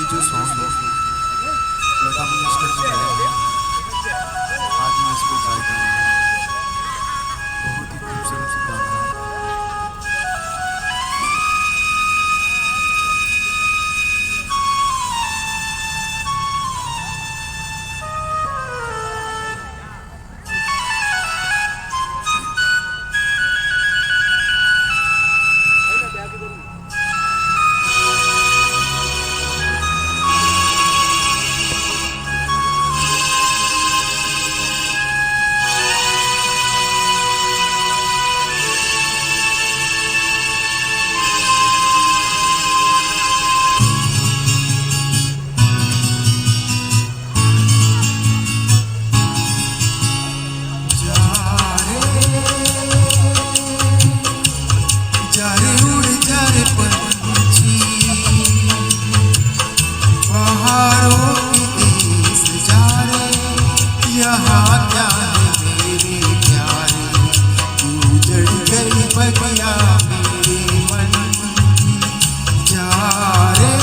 जो सॉन्ग है लता मंगेशकर जी गाया है, आज मैं इसको ट्राई करूँगा। बहुत ही खूबसूरत गाना है। पहाड़ों के देश जा रे, यहाँ क्या है मेरे प्यारे, क्यों जड़ गई बगिया मेरे मन की। जा रे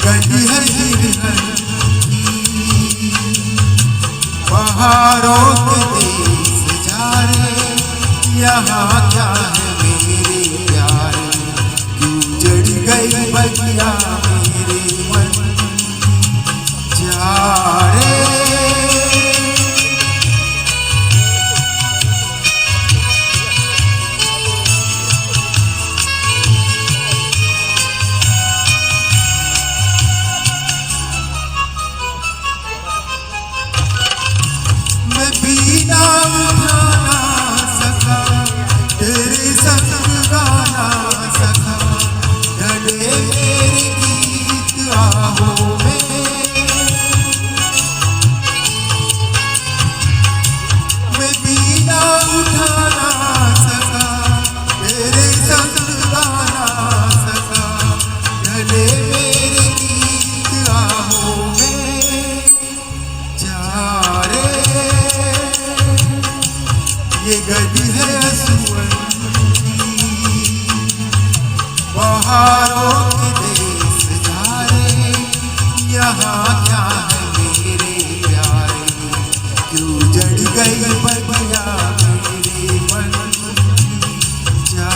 गली है पहाड़ों के देश जा रे, यहाँ क्या है मेरे प्यारे, क्यों जड़ गई बगिया मेरे मन की। जा रे गली है असुवन की, पहाड़ों के देश जा रे, यहाँ क्या है मेरे प्यारे, क्यों जड़ गई बगिया मेरे मन की। जा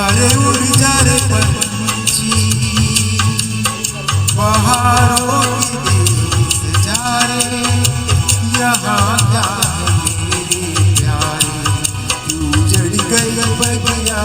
रे उड़ जा रे पंछी, पहाड़ों के देश जा रे, यहाँ क्या है मेरे प्यारे, क्यों जड़ गई बगिया।